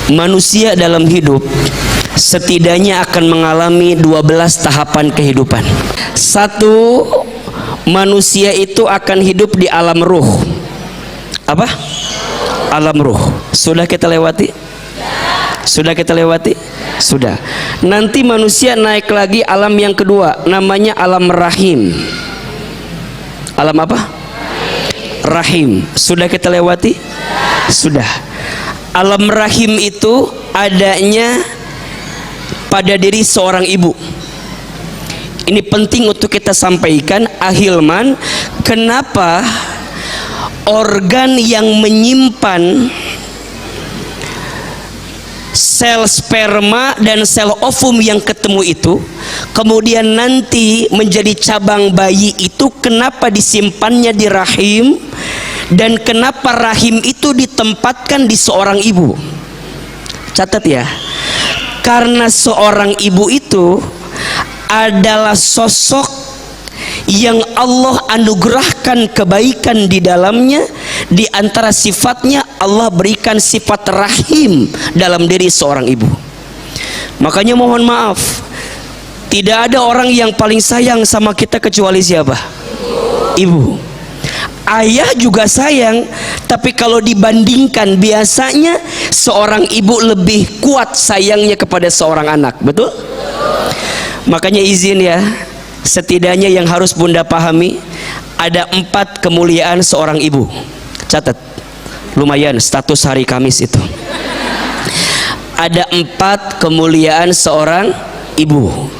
Manusia dalam hidup setidaknya akan mengalami 12 tahapan kehidupan. Satu, manusia itu akan hidup di alam ruh. Apa? Alam ruh. Sudah kita lewati? Sudah kita lewati? Sudah. Nanti manusia naik lagi alam yang kedua, namanya alam rahim. Alam apa? Rahim. Sudah kita lewati? Sudah. Alam rahim itu adanya pada diri seorang ibu. Ini penting untuk kita sampaikan, Ahilman, kenapa organ yang menyimpan sel sperma dan sel ovum yang ketemu itu kemudian nanti menjadi cabang bayi itu, kenapa disimpannya di rahim dan kenapa rahim itu ditempatkan di seorang ibu. Catat ya, karena seorang ibu itu adalah sosok yang Allah anugerahkan kebaikan di dalamnya. Di antara sifatnya, Allah berikan sifat rahim dalam diri seorang ibu. Makanya mohon maaf, tidak ada orang yang paling sayang sama kita kecuali siapa? Ibu. Ayah juga sayang, tapi kalau dibandingkan biasanya seorang ibu lebih kuat sayangnya kepada seorang anak. Betul? Makanya izin ya, setidaknya yang harus Bunda pahami, ada 4 kemuliaan seorang ibu. Catat, lumayan status hari Kamis itu. Ada 4 kemuliaan seorang ibu.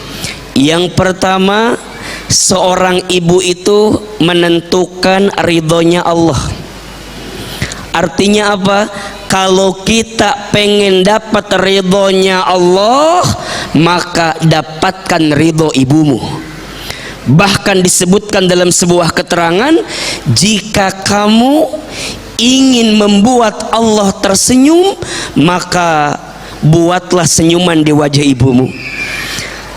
Yang pertama, seorang ibu itu menentukan ridhonya Allah. Artinya apa? Kalau kita pengen dapat ridhonya Allah, maka dapatkan ridho ibumu. Bahkan disebutkan dalam sebuah keterangan, jika kamu ingin membuat Allah tersenyum, maka buatlah senyuman di wajah ibumu.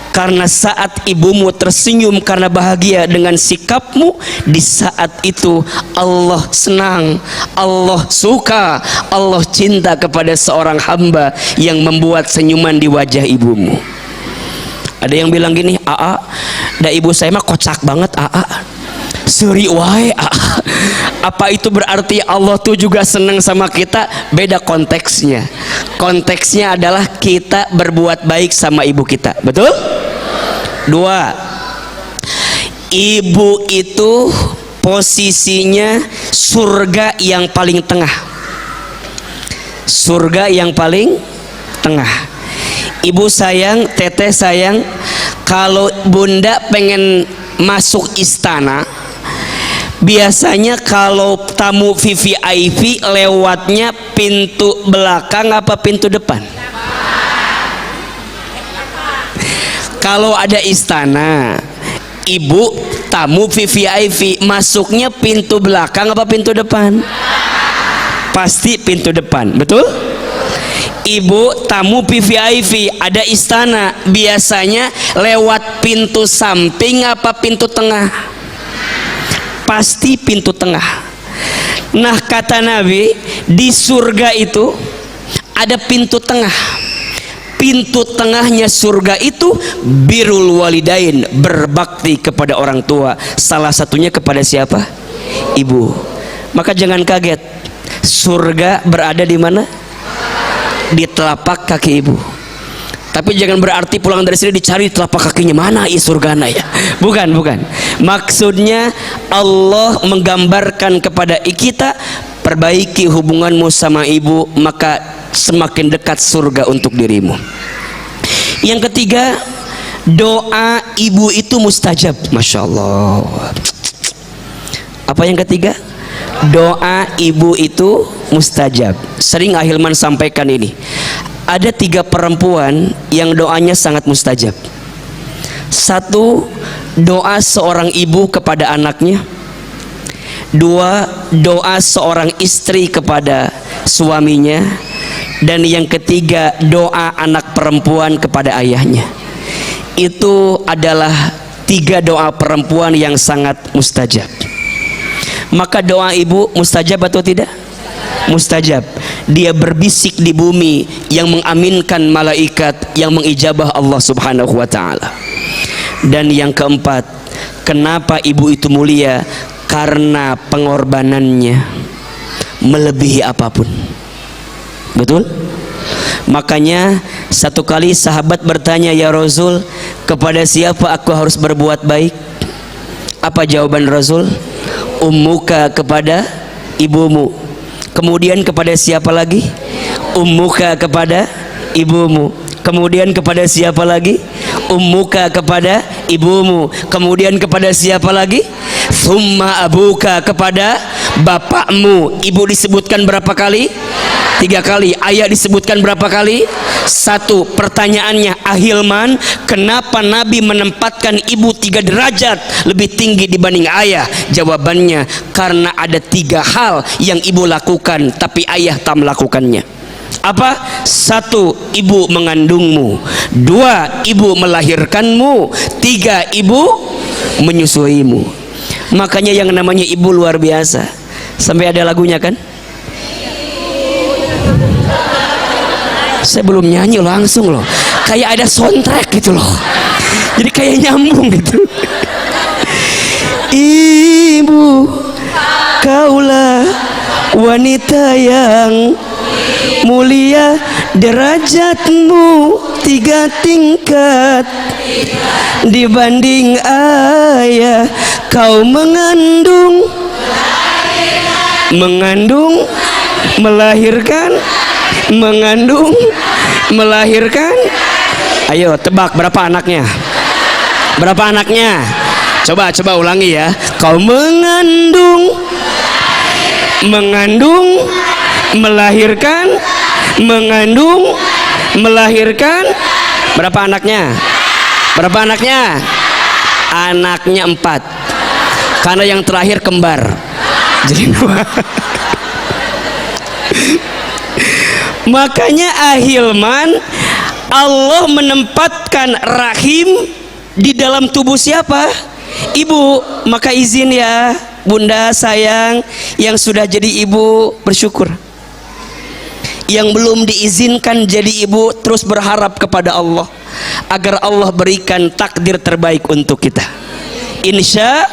Karena saat ibumu tersenyum karena bahagia dengan sikapmu, di saat itu Allah senang, Allah suka, Allah cinta kepada seorang hamba yang membuat senyuman di wajah ibumu. Ada yang bilang gini, "Aa, da ibu saya mah kocak banget, Aa. Seri wae, Aa." Apa itu berarti Allah tuh juga senang sama kita? Beda konteksnya. Konteksnya adalah kita berbuat baik sama ibu kita. Betul? 2. Ibu itu posisinya surga yang paling tengah. Surga yang paling tengah. Ibu sayang, teteh sayang, kalau Bunda pengen masuk istana, biasanya kalau tamu VVIP lewatnya pintu belakang apa pintu depan? Kalau ada istana, ibu tamu VVIP masuknya pintu belakang apa pintu depan? Pasti pintu depan, betul? Ibu tamu VVIP ada istana, biasanya lewat pintu samping apa pintu tengah? Pasti pintu tengah. Nah, kata Nabi, di surga itu ada pintu tengah. Pintu tengahnya surga itu birrul walidain, berbakti kepada orang tua. Salah satunya kepada siapa? Ibu. Maka jangan kaget, surga berada di mana? Di telapak kaki ibu. Tapi jangan berarti pulang dari sini dicari telapak kakinya mana surgana ya. Bukan, bukan. Maksudnya Allah menggambarkan kepada kita, perbaiki hubunganmu sama ibu, maka semakin dekat surga untuk dirimu. Yang ketiga, doa ibu itu mustajab. Masya Allah. Apa yang ketiga? Doa ibu itu mustajab. Sering Ahilman sampaikan ini. Ada 3 perempuan yang doanya sangat mustajab. 1, doa seorang ibu kepada anaknya. 2, doa seorang istri kepada suaminya. Dan yang ketiga, doa anak perempuan kepada ayahnya. Itu adalah 3 doa perempuan yang sangat mustajab. Maka doa ibu mustajab atau tidak? Mustajab. dia berbisik di bumi yang mengaminkan malaikat yang mengijabah Allah Subhanahu wa taala. Dan yang keempat, kenapa ibu itu mulia? Karena pengorbanannya melebihi apapun. Betul? Makanya satu kali sahabat bertanya, ya Rasul, kepada siapa aku harus berbuat baik? Apa jawaban Rasul? Ummuka, kepada ibumu. Kemudian kepada siapa lagi? Ummuka, kepada ibumu. Kemudian kepada siapa lagi? Ummuka, kepada ibumu. Kemudian kepada siapa lagi? Thumma abuka, kepada bapakmu. Ibu disebutkan berapa kali? 3 kali. Ayah disebutkan berapa kali? 1. Pertanyaannya, Ahilman, kenapa Nabi menempatkan ibu 3 derajat lebih tinggi dibanding ayah? Jawabannya, karena ada 3 hal yang ibu lakukan tapi ayah tak melakukannya. Apa? 1. Ibu mengandungmu. 2. Ibu melahirkanmu. 3. Ibu menyusuimu. Makanya yang namanya ibu luar biasa. Sampai ada lagunya kan? Saya belum nyanyi langsung loh, kayak ada soundtrack gitu loh, jadi kayak nyambung gitu. Ibu, kaulah wanita yang mulia, derajatmu 3 tingkat dibanding ayah. Kau mengandung, melahirkan, mengandung, melahirkan. Ayo tebak berapa anaknya? Berapa anaknya? Coba ulangi ya. Kau mengandung, melahirkan, mengandung, melahirkan. Berapa anaknya? Berapa anaknya? Anaknya 4. Karena yang terakhir kembar, jadi 2. Makanya Ahilman, Allah menempatkan rahim di dalam tubuh siapa? Ibu. Maka izin ya bunda sayang, yang sudah jadi ibu bersyukur. Yang belum diizinkan jadi ibu, terus berharap kepada Allah agar Allah berikan takdir terbaik untuk kita. Insya